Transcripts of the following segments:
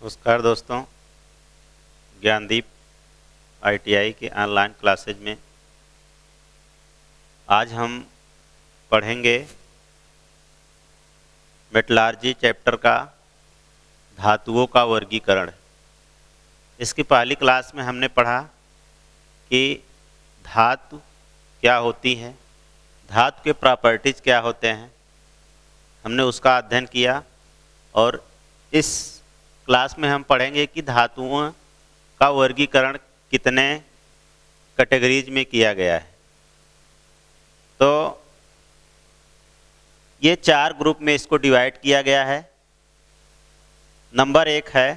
नमस्कार दोस्तों, ज्ञानदीप आईटीआई के ऑनलाइन क्लासेज में आज हम पढ़ेंगे मेटलर्जी चैप्टर का धातुओं का वर्गीकरण। इसकी पहली क्लास में हमने पढ़ा कि धातु क्या होती है, धातु के प्रॉपर्टीज क्या होते हैं, हमने उसका अध्ययन किया। और इस क्लास में हम पढ़ेंगे कि धातुओं का वर्गीकरण कितने कैटेगरीज में किया गया है। तो ये 4 ग्रुप में इसको डिवाइड किया गया है। नंबर 1 है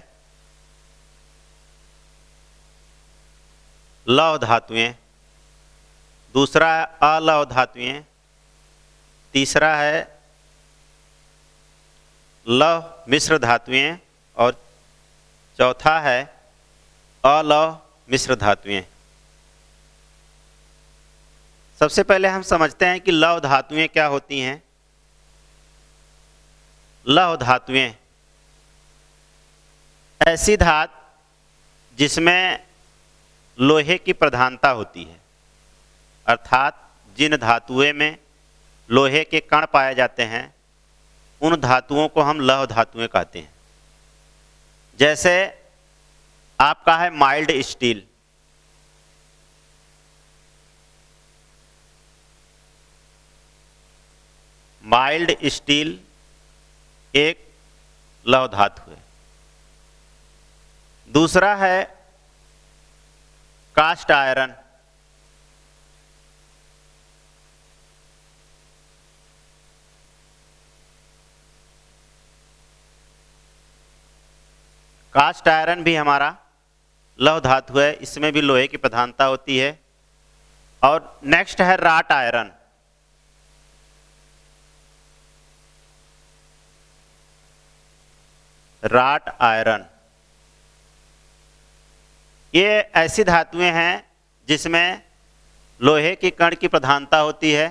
लौह धातुएं, दूसरा है अलौह धातुएं, तीसरा है लौह मिश्र धातुएं और चौथा है अलौह मिश्र धातुएं। सबसे पहले हम समझते हैं कि लौह धातुएं क्या होती हैं। लौह धातुएं ऐसी धातु जिसमें लोहे की प्रधानता होती है, अर्थात जिन धातुओं में लोहे के कण पाए जाते हैं उन धातुओं को हम लौह धातुएं कहते हैं। जैसे आपका है माइल्ड स्टील, माइल्ड स्टील एक लौह धातु है। दूसरा है कास्ट आयरन, कास्ट आयरन भी हमारा लौह धातु है, इसमें भी लोहे की प्रधानता होती है। और नेक्स्ट है राट आयरन। राट आयरन ये ऐसी धातुएं हैं जिसमें लोहे की कण की प्रधानता होती है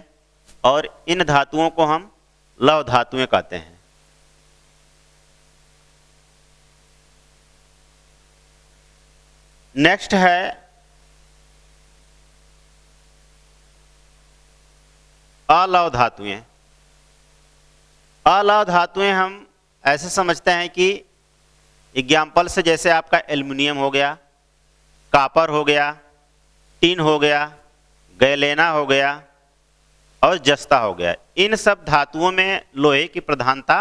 और इन धातुओं को हम लौह धातुएं कहते हैं। नेक्स्ट है अलौह धातुएं। अलौह धातुएं हम ऐसे समझते हैं कि एग्जाम्पल से जैसे आपका एल्युमिनियम हो गया, कॉपर हो गया, टिन हो गया, गैलेना हो गया और जस्ता हो गया। इन सब धातुओं में लोहे की प्रधानता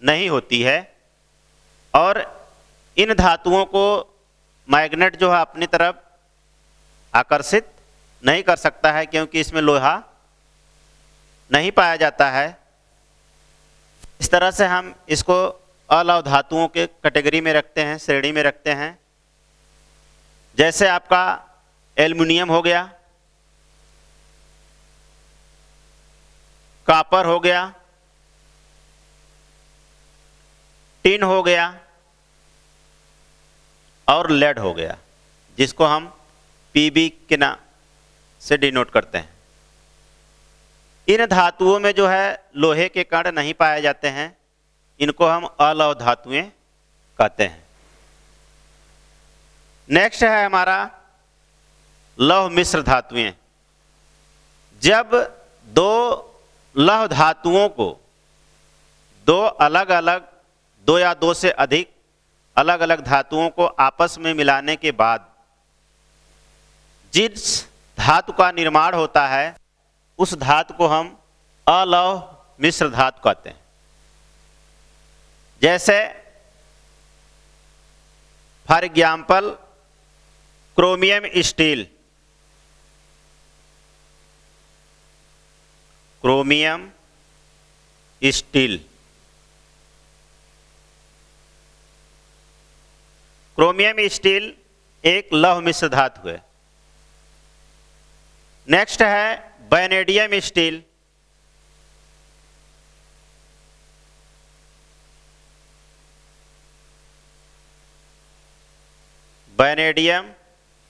नहीं होती है और इन धातुओं को मैग्नेट जो है अपनी तरफ आकर्षित नहीं कर सकता है, क्योंकि इसमें लोहा नहीं पाया जाता है। इस तरह से हम इसको अलौह धातुओं के कैटेगरी में रखते हैं, श्रेणी में रखते हैं। जैसे आपका एल्युमिनियम हो गया, कॉपर हो गया, टिन हो गया और लेड हो गया, जिसको हम पीबी के नाम से डिनोट करते हैं। इन धातुओं में जो है लोहे के कण नहीं पाए जाते हैं, इनको हम अलौह धातुएं कहते हैं। नेक्स्ट है हमारा लौह मिश्र धातुएं। जब दो लौह धातुओं को दो अलग अलग, दो या दो से अधिक अलग अलग धातुओं को आपस में मिलाने के बाद जिस धातु का निर्माण होता है उस धातु को हम अलौह मिश्र धातु कहते हैं। जैसे for example chromium steel, chromium steel, chromium steel एक लौह मिश्र धातु है। नेक्स्ट है वैनेडियम स्टील, वैनेडियम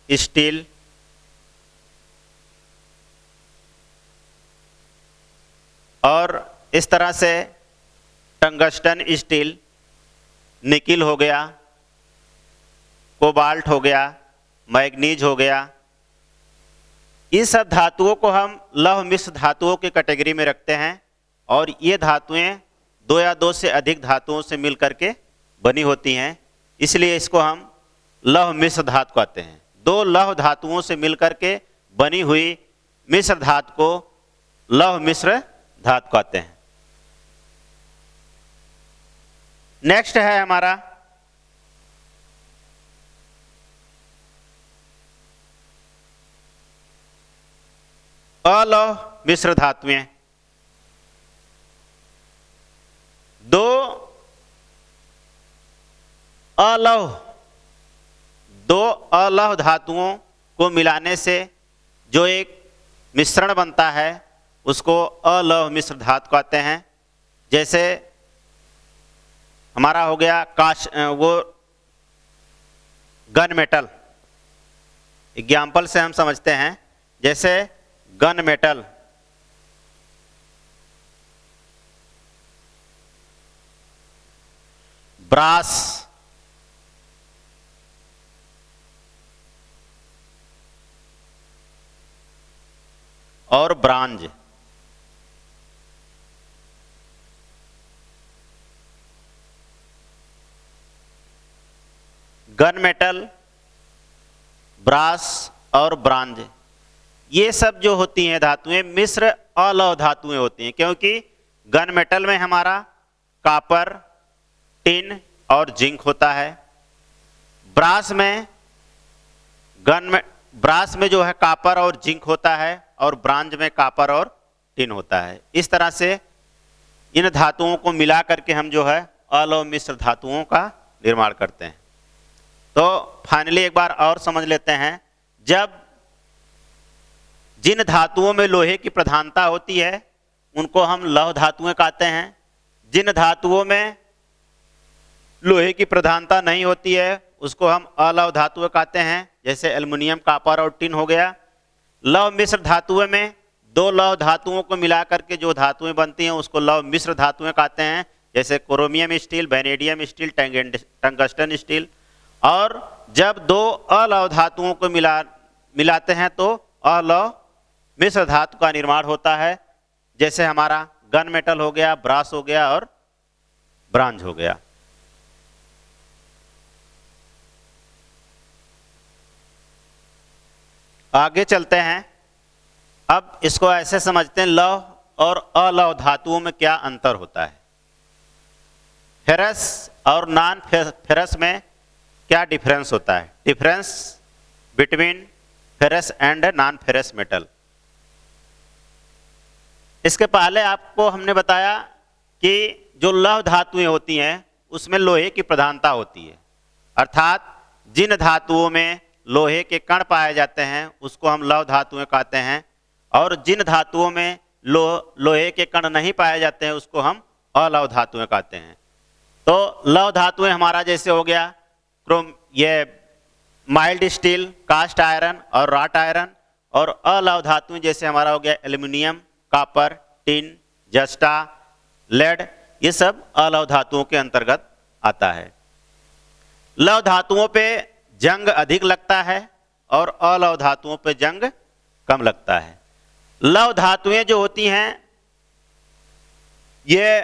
स्टील और इस तरह से टंगस्टन स्टील, निकिल हो गया, कोबाल्ट हो गया, मैग्नीज हो गया, ये सब धातुओं को हम लौह मिश्र धातुओं की कैटेगरी में रखते हैं। और ये धातुएं दो या दो से अधिक धातुओं से मिलकर के बनी होती हैं, इसलिए इसको हम लौह मिश्र धातु कहते हैं। दो लौह धातुओं से मिलकर के बनी हुई मिश्र धातु को लौह मिश्र धातु कहते हैं। नेक्स्ट है हमारा अलौह मिश्र धातुएं। दो अलौह धातुओं को मिलाने से जो एक मिश्रण बनता है उसको अलौह मिश्र धातु कहते हैं। जैसे हमारा हो गया वो गन मेटल, एग्जाम्पल से हम समझते हैं। जैसे गन मेटल, ब्रास, और ब्रांज। गन मेटल, ब्रास और ब्रांज, ये सब जो होती हैं धातुएं मिश्र अलौह धातुएं होती हैं, क्योंकि गन मेटल में हमारा कॉपर, टिन और जिंक होता है। ब्रास में जो है कॉपर और जिंक होता है, और ब्रांज में कॉपर और टिन होता है। इस तरह से इन धातुओं को मिला करके हम जो है अलौह मिश्र धातुओं का निर्माण करते हैं। तो फाइनली एक बार और समझ लेते हैं, जब जिन धातुओं में लोहे की प्रधानता होती है उनको हम लौह धातुएं कहते हैं। जिन धातुओं में लोहे की प्रधानता नहीं होती है उसको हम अलौह धातुएं कहते हैं। जैसे एल्युमिनियम, कॉपर और टिन हो गया। लौह मिश्र धातुएं में दो लौह धातुओं को मिलाकर के जो धातुएं बनती हैं उसको लौह मिश्र धातुएं कहते हैं। जैसे chromium steel, vanadium steel, tungsten steel. और जब दो अलौह धातुओं को मिलाते हैं तो अलौह मिश्र धातु का निर्माण होता है। जैसे हमारा गन मेटल हो गया, ब्रास हो गया और ब्रांज हो गया। आगे चलते हैं। अब इसको ऐसे समझते हैं, लौह और अलौह धातुओं में क्या अंतर होता है, फेरस और नॉन फेरस में क्या डिफरेंस होता है, difference between ferrous and non ferrous metal. इसके पहले आपको हमने बताया कि जो लौह धातुएं होती हैं उसमें लोहे की प्रधानता होती है, अर्थात जिन धातुओं में लोहे के कण पाए जाते हैं उसको हम लौह धातुएं कहते हैं, और जिन धातुओं में लोहे के कण नहीं पाए जाते हैं उसको हम अलौह धातुएं कहते हैं। तो लौह धातुएं हमारा जैसे हो गया ये माइल्ड स्टील, कास्ट आयरन और रॉट आयरन। और अलौह धातुएं जैसे हमारा हो गया एल्युमिनियम, कॉपर, टिन, जस्टा, लेड, ये सब अलौह धातुओं के अंतर्गत आता है। लौह धातुओं पे जंग अधिक लगता है और अलौह धातुओं पे जंग कम लगता है। लौह धातुएं जो होती हैं ये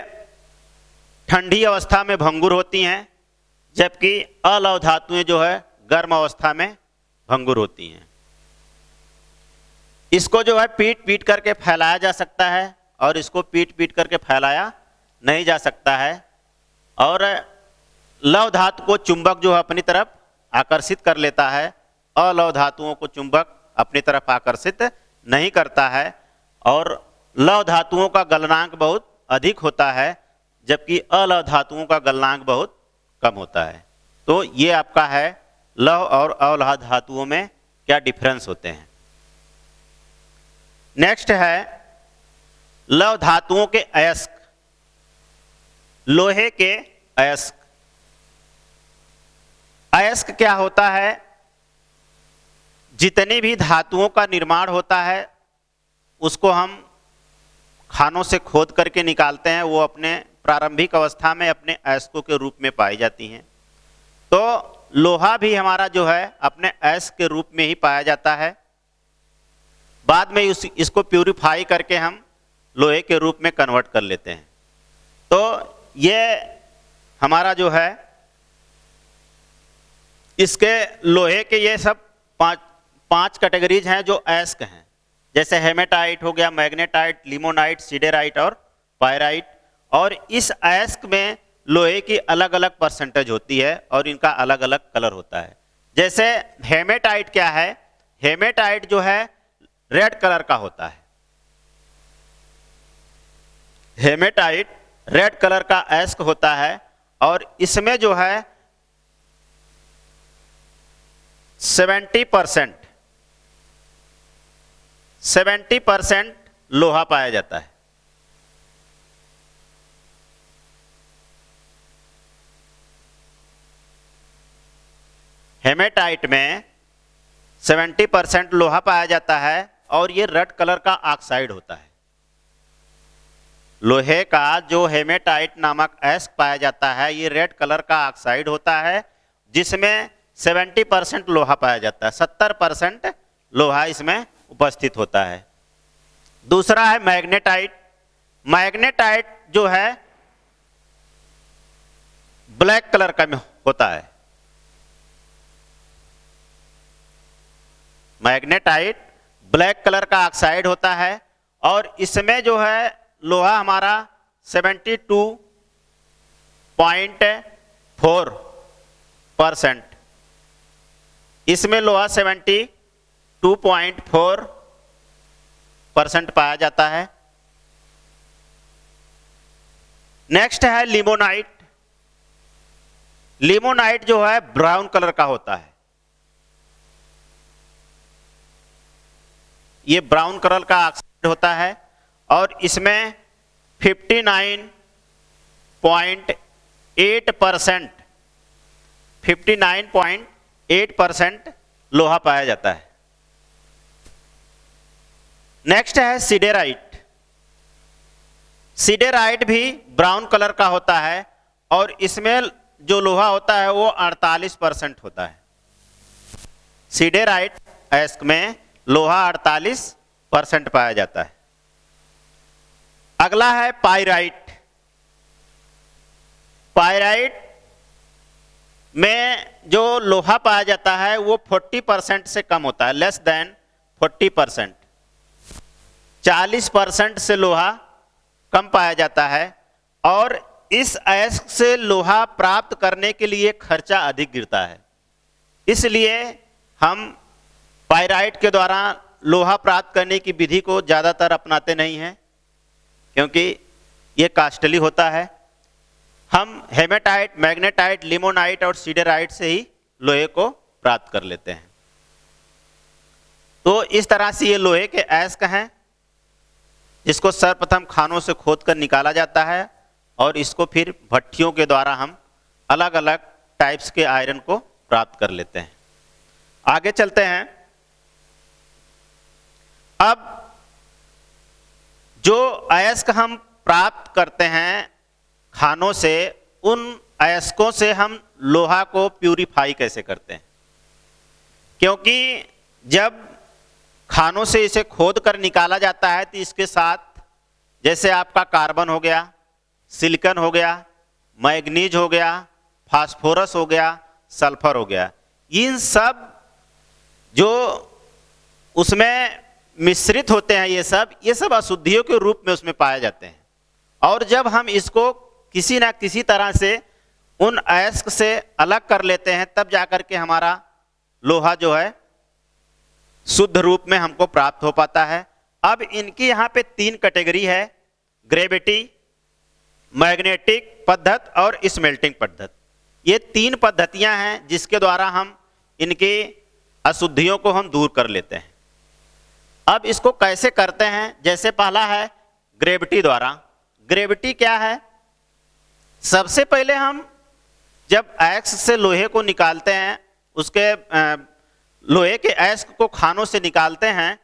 ठंडी अवस्था में भंगुर होती हैं, जबकि अलौह धातुएं जो है गर्म अवस्था में भंगुर होती हैं। इसको जो है पीट पीट करके फैलाया जा सकता है और इसको पीट पीट करके फैलाया नहीं जा सकता है। और लौह धातु को चुंबक जो है अपनी तरफ आकर्षित कर लेता है, अलौह धातुओं को चुंबक अपनी तरफ आकर्षित नहीं करता है। और लौह धातुओं का गलनांक बहुत अधिक होता है, जबकि अलौह धातुओं का गलनांक बहुत कम होता है। तो ये आपका है लौह और अलौह धातुओं में क्या डिफरेंस होते हैं। नेक्स्ट है लौह धातुओं के अयस्क, लोहे के अयस्क। अयस्क क्या होता है, जितनी भी धातुओं का निर्माण होता है उसको हम खानों से खोद करके निकालते हैं, वो अपने प्रारंभिक अवस्था में अपने अयस्कों के रूप में पाई जाती हैं। तो लोहा भी हमारा जो है अपने अयस्क के रूप में ही पाया जाता है। बाद में इसको प्यूरिफाई करके हम लोहे के रूप में कन्वर्ट कर लेते हैं। तो ये हमारा जो है इसके लोहे के ये सब पांच कैटेगरीज हैं जो अयस्क हैं, जैसे हेमेटाइट हो गया, मैग्नेटाइट, लिमोनाइट, सिडेराइट और पायराइट। और इस अयस्क में लोहे की अलग अलग परसेंटेज होती है और इनका अलग अलग कलर होता है। जैसे हेमेटाइट क्या है, हेमेटाइट जो है रेड कलर का होता है। हेमेटाइट रेड कलर का अयस्क होता है और इसमें जो है 70% लोहा पाया जाता है। हेमेटाइट में 70% लोहा पाया जाता है और ये रेड कलर का ऑक्साइड होता है। लोहे का जो हेमेटाइट नामक अयस्क पाया जाता है ये रेड कलर का ऑक्साइड होता है, जिसमें 70% लोहा पाया जाता है, 70% लोहा इसमें उपस्थित होता है। दूसरा है मैग्नेटाइट। मैग्नेटाइट जो है ब्लैक कलर का होता है। मैग्नेटाइट ब्लैक कलर का ऑक्साइड होता है और इसमें जो है लोहा हमारा 72.4%, इसमें लोहा 72.4% पाया जाता है। नेक्स्ट है लिमोनाइट। लिमोनाइट जो है ब्राउन कलर का होता है। ये ब्राउन कलर का ऑक्साइड होता है और इसमें 59.8% लोहा पाया जाता है। नेक्स्ट है सिडेराइट। सिडेराइट भी ब्राउन कलर का होता है और इसमें जो लोहा होता है वो 48% होता है। सिडेराइट अयस्क में लोहा 48% पाया जाता है। अगला है पायराइट। पायराइट में जो लोहा पाया जाता है वो 40% से कम होता है, लेस देन 40%। 40% से लोहा कम पाया जाता है और इस अयस्क से लोहा प्राप्त करने के लिए खर्चा अधिक गिरता है। इसलिए हम पायराइट के द्वारा लोहा प्राप्त करने की विधि को ज़्यादातर अपनाते नहीं हैं, क्योंकि ये कॉस्टली होता है। हम हेमेटाइट, मैग्नेटाइट, लिमोनाइट और सिडेराइट से ही लोहे को प्राप्त कर लेते हैं। तो इस तरह से ये लोहे के अयस्क हैं, जिसको सर्वप्रथम खानों से खोदकर निकाला जाता है और इसको फिर भट्टियों के द्वारा हम अलग अलग टाइप्स के आयरन को प्राप्त कर लेते हैं। आगे चलते हैं। अब जो अयस्क हम प्राप्त करते हैं खानों से, उन अयस्कों से हम लोहा को प्यूरिफाई कैसे करते हैं, क्योंकि जब खानों से इसे खोद कर निकाला जाता है तो इसके साथ जैसे आपका कार्बन हो गया, सिलिकॉन हो गया, मैग्नीज हो गया, फास्फोरस हो गया, सल्फर हो गया, इन सब जो उसमें मिश्रित होते हैं ये सब अशुद्धियों के रूप में उसमें पाए जाते हैं। और जब हम इसको किसी ना किसी तरह से उन अयस्क से अलग कर लेते हैं, तब जाकर के हमारा लोहा जो है शुद्ध रूप में हमको प्राप्त हो पाता है। अब इनकी यहाँ पे 3 कैटेगरी है, ग्रेविटी, मैग्नेटिक पद्धत और स्मेल्टिंग पद्धत। ये 3 पद्धतियां हैं जिसके द्वारा हम इनकी अशुद्धियों को हम दूर कर लेते हैं। अब इसको कैसे करते हैं, जैसे पहला है ग्रेविटी द्वारा। ग्रेविटी क्या है? सबसे पहले हम जब अयस्क से लोहे को निकालते हैं, उसके लोहे के अयस्क को खानों से निकालते हैं,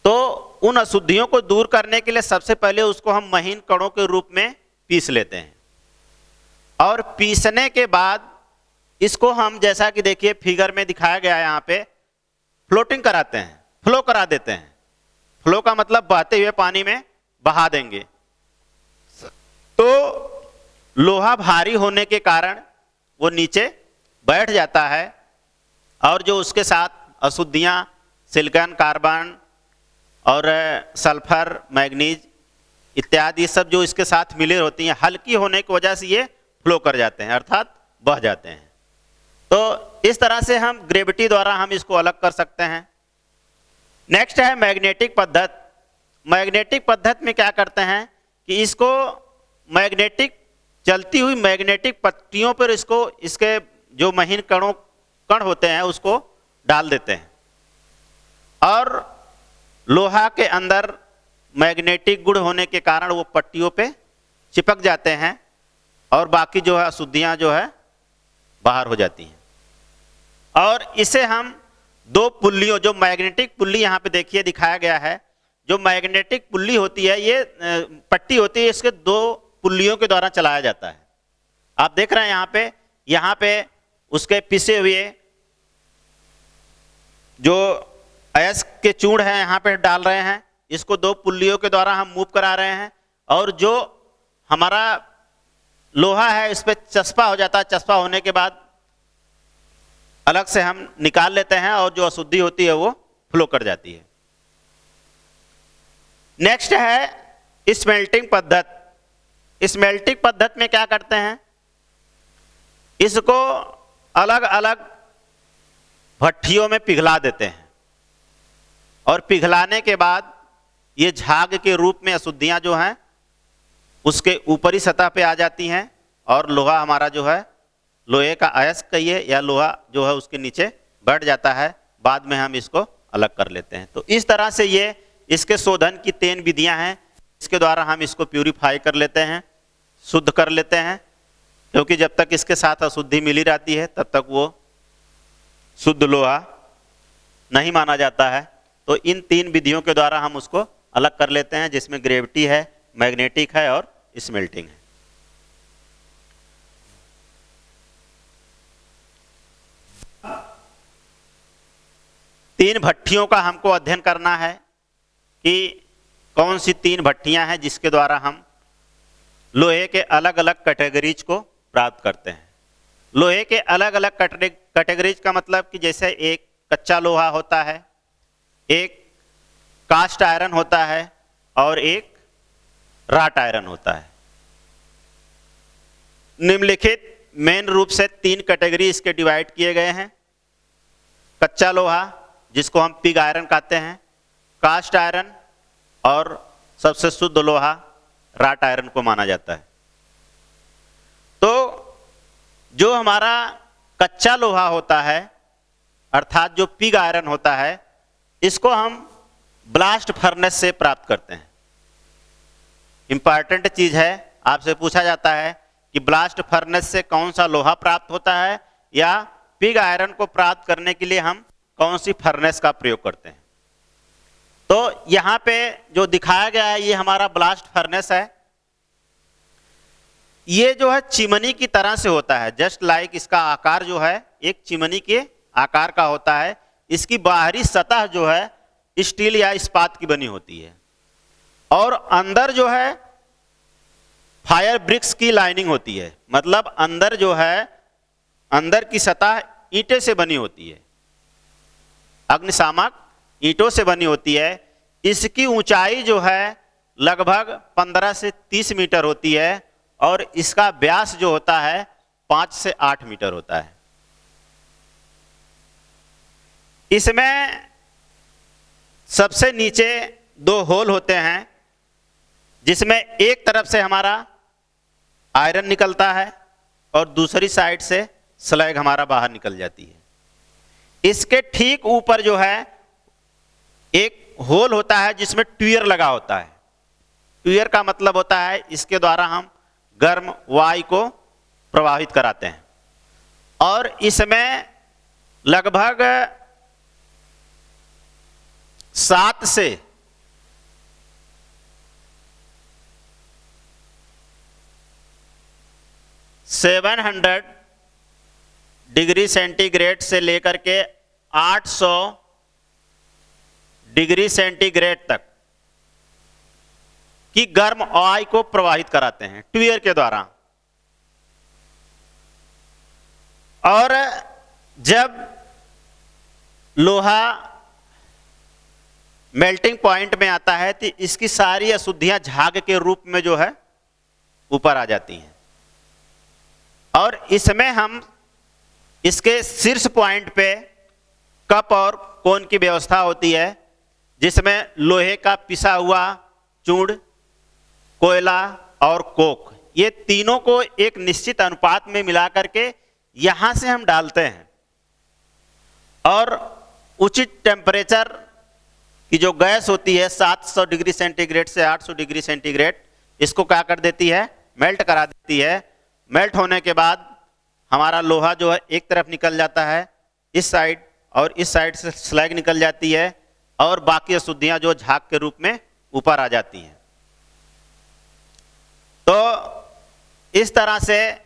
तो उन अशुद्धियों को दूर करने के लिए सबसे पहले उसको हम महीन कणों के रूप में पीस लेते हैं। और पीसने के बाद इसको हम जैसा कि देखिए फिगर में दिखाया गया है यहाँ पे, फ्लोटिंग कराते हैं, फ्लो करा देते हैं। फ्लो का मतलब बहते हुए पानी में बहा देंगे। तो लोहा भारी होने के कारण वो नीचे बैठ जाता है और जो उसके साथ अशुद्धियां सिलिकॉन, कार्बन और सल्फर, मैग्नीज इत्यादि सब जो इसके साथ मिले होती हैं, हल्की होने की वजह से ये फ्लो कर जाते हैं, अर्थात बह जाते हैं। तो इस तरह से हम ग्रेविटी द्वारा हम इसको अलग कर सकते हैं। नेक्स्ट है मैग्नेटिक पद्धत। मैग्नेटिक पद्धत में क्या करते हैं कि इसको मैग्नेटिक चलती हुई मैग्नेटिक पट्टियों पर इसको इसके जो महीन कण होते हैं उसको डाल देते हैं और लोहा के अंदर मैग्नेटिक गुण होने के कारण वो पट्टियों पे चिपक जाते हैं और बाकी जो है अशुद्धियां जो है बाहर हो जाती हैं। और इसे हम दो पुल्लियों, जो मैग्नेटिक पुल्ली यहाँ पे देखिए दिखाया गया है, जो मैग्नेटिक पुल्ली होती है, ये पट्टी होती है, इसके दो पुल्लियों के द्वारा चलाया जाता है। आप देख रहे हैं यहाँ पे उसके पिसे हुए जो अयस्क के चूर्ण है यहाँ पे डाल रहे हैं, इसको दो पुल्लियों के द्वारा हम मूव करा रहे हैं और जो हमारा लोहा है इस पे चस्पा हो जाता है। चस्पा होने के बाद अलग से हम निकाल लेते हैं और जो अशुद्धि होती है वो फ्लो कर जाती है। नेक्स्ट है स्मेल्टिंग पद्धत। स्मेल्टिंग पद्धत में क्या करते हैं, इसको अलग अलग भट्ठियों में पिघला देते हैं और पिघलाने के बाद ये झाग के रूप में अशुद्धियां जो हैं उसके ऊपरी सतह पे आ जाती हैं और लोहा हमारा जो है, लोहे का अयस्क कहिए या लोहा जो है उसके नीचे बैठ जाता है। बाद में हम इसको अलग कर लेते हैं। तो इस तरह से ये इसके शोधन की 3 विधियां हैं, इसके द्वारा हम इसको प्यूरिफाई कर लेते हैं, शुद्ध कर लेते हैं, क्योंकि जब तक इसके साथ अशुद्धि मिली रहती है तब तक वो शुद्ध लोहा नहीं माना जाता है। तो इन 3 विधियों के द्वारा हम उसको अलग कर लेते हैं, जिसमें ग्रेविटी है, मैग्नेटिक है और स्मेल्टिंग है। तीन भट्ठियों का हमको अध्ययन करना है कि कौन सी 3 भट्ठियां हैं जिसके द्वारा हम लोहे के अलग अलग कैटेगरीज को प्राप्त करते हैं। लोहे के अलग अलग कैटेगरीज का मतलब कि जैसे एक कच्चा लोहा होता है, एक कास्ट आयरन होता है और एक राट आयरन होता है। निम्नलिखित मेन रूप से 3 कैटेगरी इसके डिवाइड किए गए हैं। कच्चा लोहा जिसको हम पिग आयरन कहते हैं, कास्ट आयरन और सबसे शुद्ध लोहा राट आयरन को माना जाता है। तो जो हमारा कच्चा लोहा होता है अर्थात जो पिग आयरन होता है, इसको हम ब्लास्ट फर्नेस से प्राप्त करते हैं। इंपॉर्टेंट चीज है, आपसे पूछा जाता है कि ब्लास्ट फर्नेस से कौन सा लोहा प्राप्त होता है या पिग आयरन को प्राप्त करने के लिए हम कौन सी फर्नेस का प्रयोग करते हैं। तो यहां पे जो दिखाया गया है ये हमारा ब्लास्ट फर्नेस है। ये जो है चिमनी की तरह से होता है, जस्ट लाइक इसका आकार जो है एक चिमनी के आकार का होता है। इसकी बाहरी सतह जो है स्टील या इस्पात की बनी होती है और अंदर जो है फायर ब्रिक्स की लाइनिंग होती है, मतलब अंदर जो है अंदर की सतह ईंटें से बनी होती है, अग्निशामक ईंटों से बनी होती है। इसकी ऊंचाई जो है लगभग 15 से 30 मीटर होती है और इसका व्यास जो होता है 5 से 8 मीटर होता है। इसमें सबसे नीचे 2 होल होते हैं जिसमें एक तरफ से हमारा आयरन निकलता है और दूसरी साइड से स्लैग हमारा बाहर निकल जाती है। इसके ठीक ऊपर जो है एक होल होता है जिसमें ट्यूयर लगा होता है। ट्यूयर का मतलब होता है इसके द्वारा हम गर्म वायु को प्रवाहित कराते हैं और इसमें लगभग 7 से 700 डिग्री सेंटीग्रेड से लेकर के 800 डिग्री सेंटीग्रेड तक की गर्म वायु को प्रवाहित कराते हैं ट्यूब के द्वारा। और जब लोहा मेल्टिंग पॉइंट में आता है तो इसकी सारी अशुद्धियां झाग के रूप में जो है ऊपर आ जाती हैं। और इसमें हम इसके शीर्ष पॉइंट पे कप और कोन की व्यवस्था होती है, जिसमें लोहे का पिसा हुआ चूर्ण, कोयला और कोक, ये तीनों को एक निश्चित अनुपात में मिला करके यहां से हम डालते हैं। और उचित टेम्परेचर की जो गैस होती है 700 डिग्री सेंटीग्रेड से 800 डिग्री सेंटीग्रेड, इसको क्या कर देती है, मेल्ट करा देती है। मेल्ट होने के बाद हमारा लोहा जो है एक तरफ निकल जाता है इस साइड, और इस साइड से स्लैग निकल जाती है, और बाकी अशुद्धियां जो झाग के रूप में ऊपर आ जाती हैं। तो इस तरह से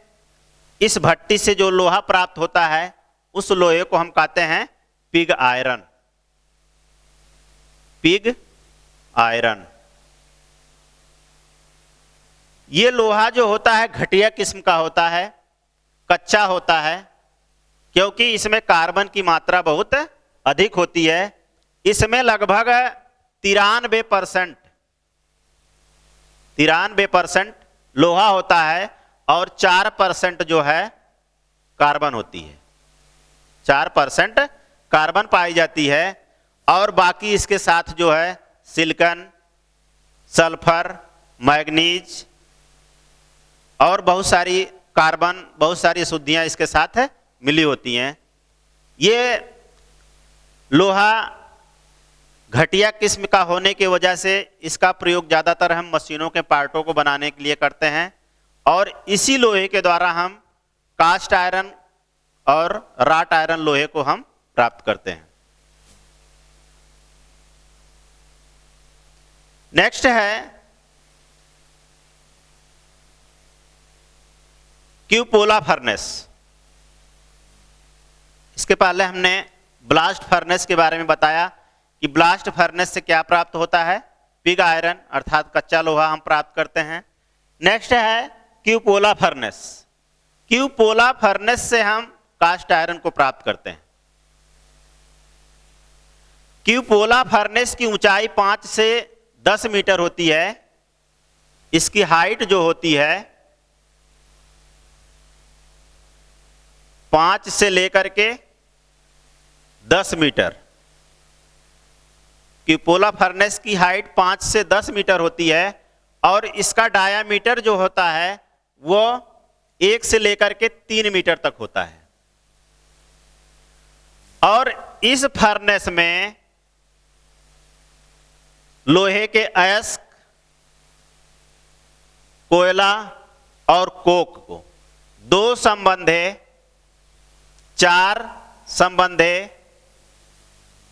इस भट्टी से जो लोहा प्राप्त होता है उस लोहे को हम कहते हैं पिग आयरन। Pig iron. ये लोहा जो होता है घटिया किस्म का होता है, कच्चा होता है, क्योंकि इसमें कार्बन की मात्रा बहुत अधिक होती है। इसमें लगभग 93% लोहा होता है और 4% जो है कार्बन होती है। 4% कार्बन पाई जाती है, और बाकी इसके साथ जो है सिलिकॉन, सल्फर, मैग्नीज और बहुत सारी कार्बन, बहुत सारी अशुद्धियां इसके साथ मिली होती हैं। ये लोहा घटिया किस्म का होने की वजह से इसका प्रयोग ज़्यादातर हम मशीनों के पार्टों को बनाने के लिए करते हैं, और इसी लोहे के द्वारा हम कास्ट आयरन और राट आयरन लोहे को हम प्राप्त करते हैं। नेक्स्ट है क्यूपोला फर्नेस। इसके पहले हमने ब्लास्ट फर्नेस के बारे में बताया कि ब्लास्ट फर्नेस से क्या प्राप्त होता है, पिग आयरन अर्थात कच्चा लोहा हम प्राप्त करते हैं। नेक्स्ट है क्यूपोला फर्नेस। क्यूपोला फर्नेस से हम कास्ट आयरन को प्राप्त करते हैं। क्यूपोला फर्नेस की ऊंचाई 5 से 10 मीटर होती है। इसकी हाइट जो होती है 5 से लेकर के 10 मीटर। क्यूपोला फर्नेस की हाइट 5 से 10 मीटर होती है, और इसका डायामीटर जो होता है वो 1 से लेकर के 3 मीटर तक होता है। और इस फर्नेस में लोहे के अयस्क, कोयला और कोक को 2 संबंधे 4 संबंधे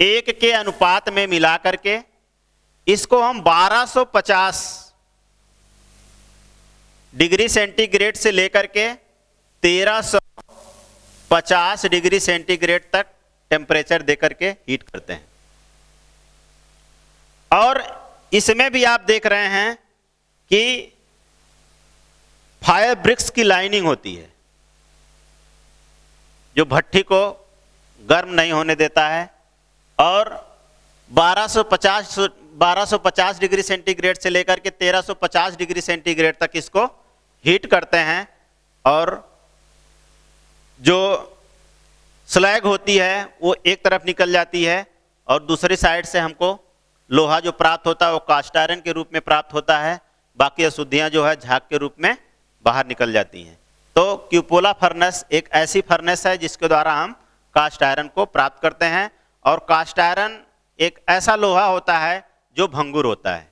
1 के अनुपात में मिला करके इसको हम 1250 डिग्री सेंटीग्रेड से लेकर के 1350 डिग्री सेंटीग्रेड तक टेम्परेचर देकर के हीट करते हैं। और इसमें भी आप देख रहे हैं कि फायर ब्रिक्स की लाइनिंग होती है, जो भट्टी को गर्म नहीं होने देता है, और 1250 डिग्री सेंटीग्रेड से लेकर के 1350 डिग्री सेंटीग्रेड तक इसको हीट करते हैं। और जो स्लैग होती है वो एक तरफ निकल जाती है, और दूसरी साइड से हमको लोहा जो प्राप्त होता है वो कास्ट आयरन के रूप में प्राप्त होता है। बाकी अशुद्धियां जो है झाग के रूप में बाहर निकल जाती हैं। तो क्यूपोला फर्नेस एक ऐसी फर्नेस है जिसके द्वारा हम कास्ट आयरन को प्राप्त करते हैं। और कास्ट आयरन एक ऐसा लोहा होता है जो भंगुर होता है।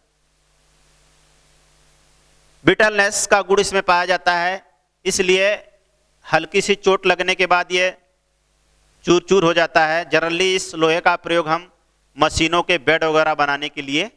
ब्रिटलनेस का गुण इसमें पाया जाता है, इसलिए हल्की सी चोट लगने के बाद ये चूर चूर हो जाता है। जनरली इस लोहे का प्रयोग हम मशीनों के बेड वगैरह बनाने के लिए